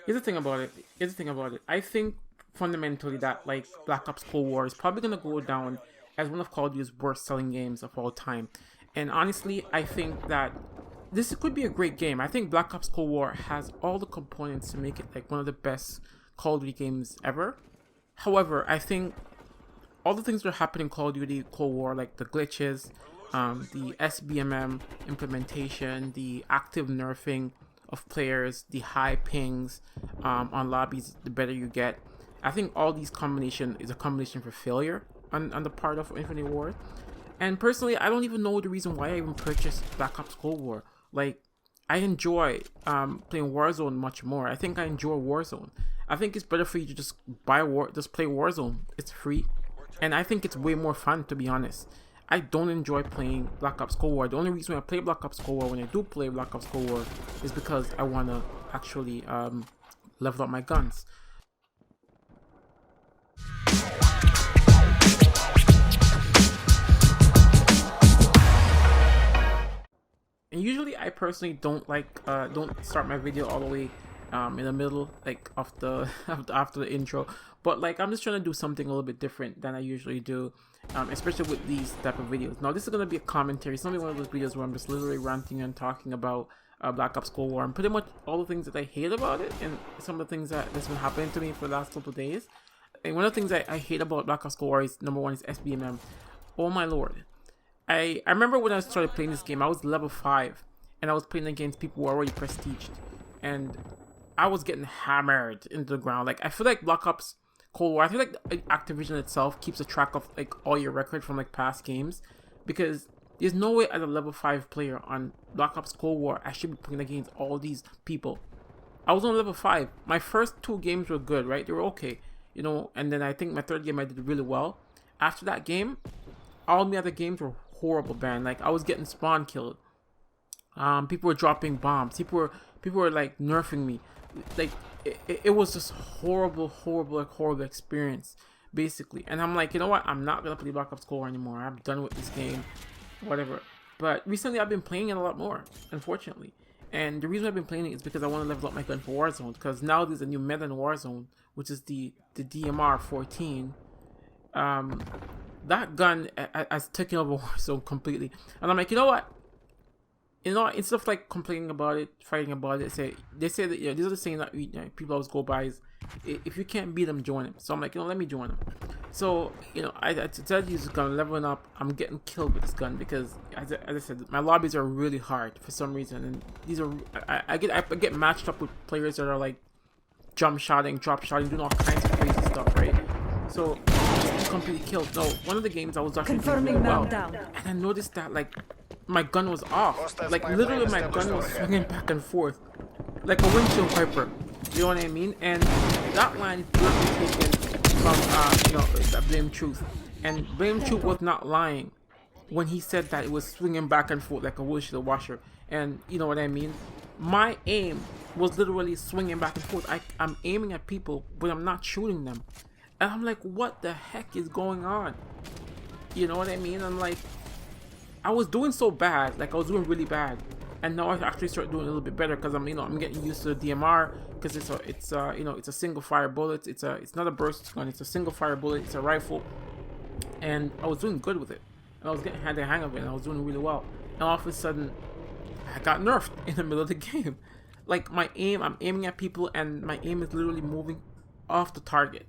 Here's the thing about it. Here's the thing about it. I think fundamentally that like Black Ops Cold War is probably gonna go down as one of Call of Duty's worst selling games of all time. And honestly, I think that this could be a great game. I think Black Ops Cold War has all the components to make it like one of the best Call of Duty games ever. However, I think all the things that are happening in Call of Duty Cold War, like the glitches, the SBMM implementation, the active nerfing of players, the high pings on lobbies, the better you get. I think all these combination is a combination for failure on the part of Infinity Ward. And personally, I don't even know the reason why I even purchased Black Ops Cold War. Like, I enjoy playing Warzone much more. I think I enjoy Warzone. I think it's better for you to just just play Warzone. It's free, and I think it's way more fun, to be honest. I don't enjoy playing Black Ops Cold War. The only reason I play Black Ops Cold War, when I do play Black Ops Cold War, is because I wanna actually level up my guns. And usually I personally don't start my video all the way in the middle, like of the after the intro, but like I'm just trying to do something a little bit different than I usually do, especially with these type of videos. Now this is gonna be a commentary. It's gonna be one of those videos where I'm just literally ranting and talking about Black Ops Cold War and pretty much all the things that I hate about it and some of the things that's been happening to me for the last couple of days. And one of the things I hate about Black Ops Cold War is, number one, is SBMM. Oh my lord. I remember when I started playing this game, I was level 5, and I was playing against people who were already prestiged, and I was getting hammered into the ground. Like, I feel like Black Ops Cold War, I feel like Activision itself keeps a track of like all your record from like past games, because there's no way as a level 5 player on Black Ops Cold War I should be playing against all these people. I was on level 5. My first 2 games were good, right? They were okay, and then I think my third game I did really well. After that game, all the other games were horrible, man. Like, I was getting spawn killed. People were dropping bombs. People were like nerfing me. Like, it was just horrible experience, basically. And I'm like, you know what? I'm not gonna play Black Ops Core anymore. I'm done with this game, whatever. But recently, I've been playing it a lot more, unfortunately. And the reason I've been playing it is because I want to level up my gun for Warzone. Because now there's a new meta in Warzone, which is the DMR 14. That gun has taken over Warzone completely, and I'm like, you know what? Instead of like complaining about it, fighting about it, they say that these are the saying that people always go by is, if you can't beat them, join them. So I'm like, let me join them. So I tell you, this gun leveling up. I'm getting killed with this gun because, as I said, my lobbies are really hard for some reason, and these are I get matched up with players that are like jump shotting, drop shotting, doing all kinds of crazy stuff, right? So completely killed. No, one of the games I was actually doing really well, and I noticed that like my gun was off. Like, literally my gun was swinging back and forth like a windshield wiper. You know what I mean? And that line is directly taken from that Blame Truth, and Blame Truth was not lying when he said that it was swinging back and forth like a windshield washer. And you know what I mean? My aim was literally swinging back and forth. I'm aiming at people, but I'm not shooting them. And I'm like, what the heck is going on? You know what I mean? I'm like, I was doing so bad, like I was doing really bad, and now I actually start doing a little bit better because I'm getting used to the DMR, because it's a single fire bullet. It's not a burst gun. It's a single fire bullet. It's a rifle, and I was doing good with it, and I was getting the hang of it, and I was doing really well. And all of a sudden, I got nerfed in the middle of the game. Like, I'm aiming at people, and my aim is literally moving off the target.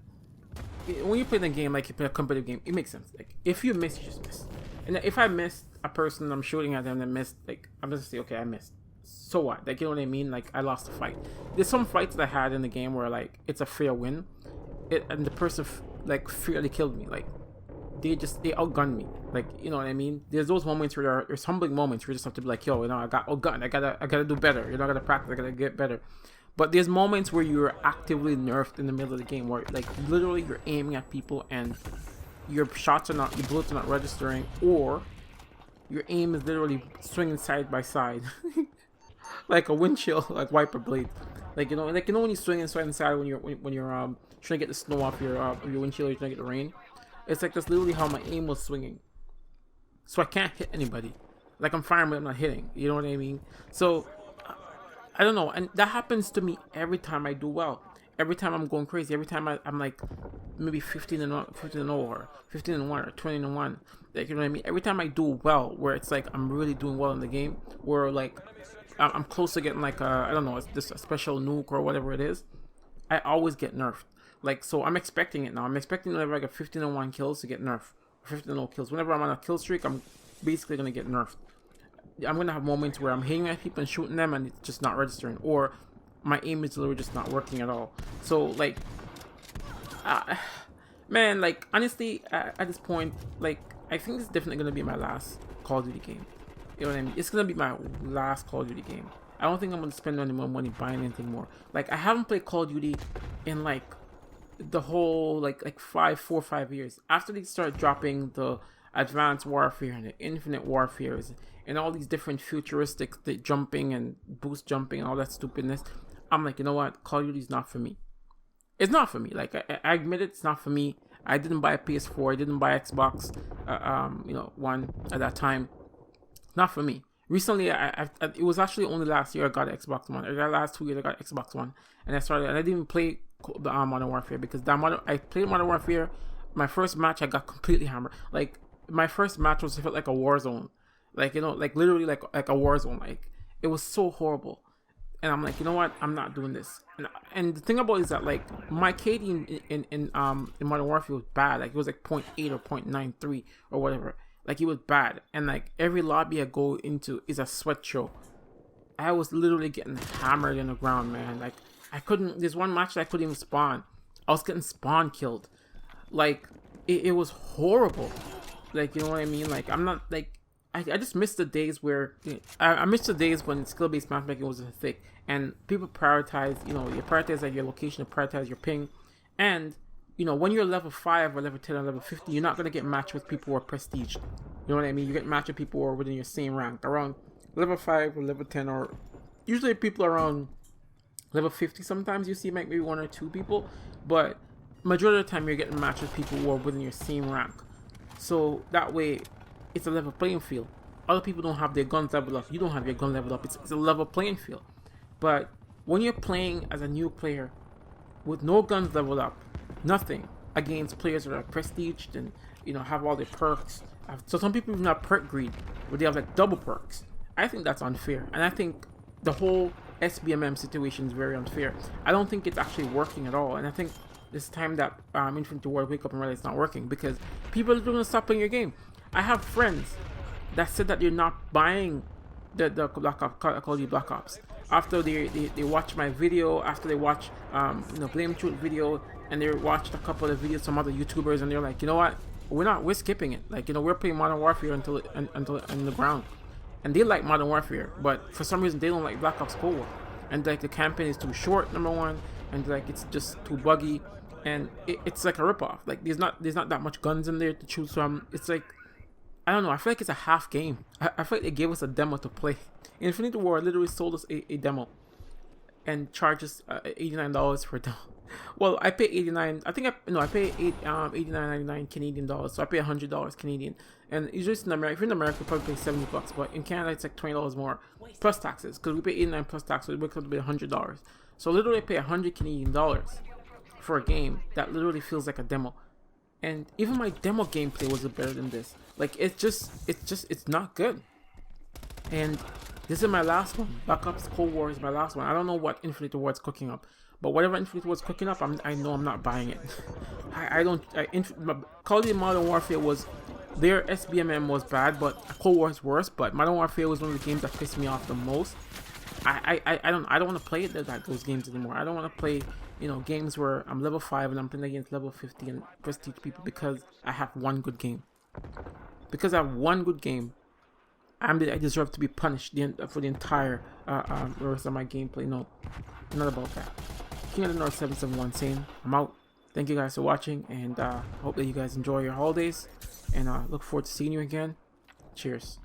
When you play the game, like you play a competitive game, it makes sense. Like, if you miss, you just miss. And if I missed a person, I'm shooting at them and missed, like, I'm just say, okay, I missed. So what? Like, you know what I mean? Like, I lost the fight. There's some fights that I had in the game where, like, it's a fair win, and the person like fairly killed me. Like, they outgunned me. Like, you know what I mean? There's those moments where there's humbling moments where you just have to be like, yo, I got outgunned. I gotta do better. I gotta practice. I gotta get better. But there's moments where you're actively nerfed in the middle of the game, where like literally you're aiming at people and your bullets are not registering, or your aim is literally swinging side by side, like a windshield, like wiper blade. Like when you swing side and side when you're trying to get the snow off your windshield, you're trying to get the rain. It's like that's literally how my aim was swinging. So I can't hit anybody. Like, I'm firing, but I'm not hitting. You know what I mean? So I don't know, and that happens to me every time I do well. Every time I'm going crazy. Every time I'm like maybe 15 and 0 or 15 and 1 or 20 and 1. Like, you know what I mean? Every time I do well, where it's like I'm really doing well in the game, where like I'm close to getting like I don't know, it's just a special nuke or whatever it is, I always get nerfed. Like, so I'm expecting it now. I'm expecting whenever I get 15 and 1 kills to get nerfed. 15 and 0 kills. Whenever I'm on a kill streak, I'm basically gonna get nerfed. I'm gonna have moments where I'm hitting at people and shooting them and it's just not registering, or my aim is literally just not working at all. So like, man, like honestly, at this point, like I think it's definitely gonna be my last Call of Duty game. You know what I mean? It's gonna be my last Call of Duty game. I don't think I'm gonna spend any more money buying anything more. Like, I haven't played Call of Duty in like the whole like 4 or 5 years. After they start dropping the Advanced Warfare and the Infinite Warfares and all these different futuristic jumping and boost jumping and all that stupidness, I'm like, you know what? Call of Duty is not for me. It's not for me. Like, I admit it, it's not for me. I didn't buy a PS4. I didn't buy Xbox, One at that time. Not for me. Recently, it was actually only last year I got an Xbox One. Or last 2 years I got Xbox One, and I didn't even play the Modern Warfare because I played Modern Warfare. My first match I got completely hammered. Like, my first match it felt like a war zone, like, you know, like literally like a war zone. Like, it was so horrible, and I'm like, you know what, I'm not doing this. And the thing about it is that like my KD in Modern Warfare was bad. Like, it was like 0.8 or 0.93 or whatever. Like, it was bad, and like every lobby I go into is a sweat show. I was literally getting hammered in the ground, man. Like, I couldn't. There's one match that I couldn't even spawn. I was getting spawn killed. Like, it was horrible. Like, you know what I mean? Like, I'm not like I just miss the days where I miss the days when skill-based matchmaking wasn't thick and people prioritize. You know, you prioritize like your location, you prioritize your ping, and you know, when you're level 5 or level 10 or level 50, you're not going to get matched with people who are prestige. You know what I mean? You get matched with people who are within your same rank. Around level 5 or level 10, or usually people around level 50 sometimes you see maybe 1 or 2 people. But majority of the time you're getting matched with people who are within your same rank. So that way, it's a level playing field. Other people don't have their guns leveled up. You don't have your gun leveled up. It's a level playing field. But when you're playing as a new player with no guns leveled up, nothing, against players that are prestiged and, you know, have all their perks. So some people even have perk greed, where they have like double perks. I think that's unfair, and I think the whole SBMM situation is very unfair. I don't think it's actually working at all, and I think it's time that Infinity Ward wake up and realize it's not working, because people are going to stop playing your game. I have friends that said that they're not buying the Black Ops, Call of Duty Black Ops after they watch my video, after they watch Blame Truth video, and they watched a couple of videos from other YouTubers, and they're like, you know what, we're skipping it. Like, you know, we're playing Modern Warfare until in the ground, and they like Modern Warfare, but for some reason they don't like Black Ops Cold War, and like the campaign is too short, number one, and like it's just too buggy, and it's like a ripoff. Like, there's not that much guns in there to choose from. It's like, I don't know, I feel like it's a half game. I feel like they gave us a demo to play. Infinity War literally sold us a demo and charged us $89 for a demo. Well, I pay 89. I think I pay 89.99 Canadian dollars. So I pay $100 Canadian. And usually in America, if you're in America, you probably pay $70. But in Canada, it's like $20 more plus taxes, because we pay 89 plus taxes. So it works out to be $100. So literally, I pay 100 Canadian dollars for a game that literally feels like a demo. And even my demo gameplay was better than this. Like, it's not good. And this is my last one. Black Ops Cold War is my last one. I don't know what Infinity Ward's cooking up, but whatever Infinity Ward's cooking up, I know I'm not buying it. Call of Duty Modern Warfare was, their SBMM was bad, but Cold War is worse. But Modern Warfare was one of the games that pissed me off the most. I don't want to play those games anymore. I don't want to play, you know, games where I'm level 5 and I'm playing against level 50 and prestige people because I have one good game. Because I have one good game, I deserve to be punished for the entire rest of my gameplay. No, not about that. King of the North 771 saying, I'm out. Thank you guys for watching, and hope that you guys enjoy your holidays, and look forward to seeing you again. Cheers.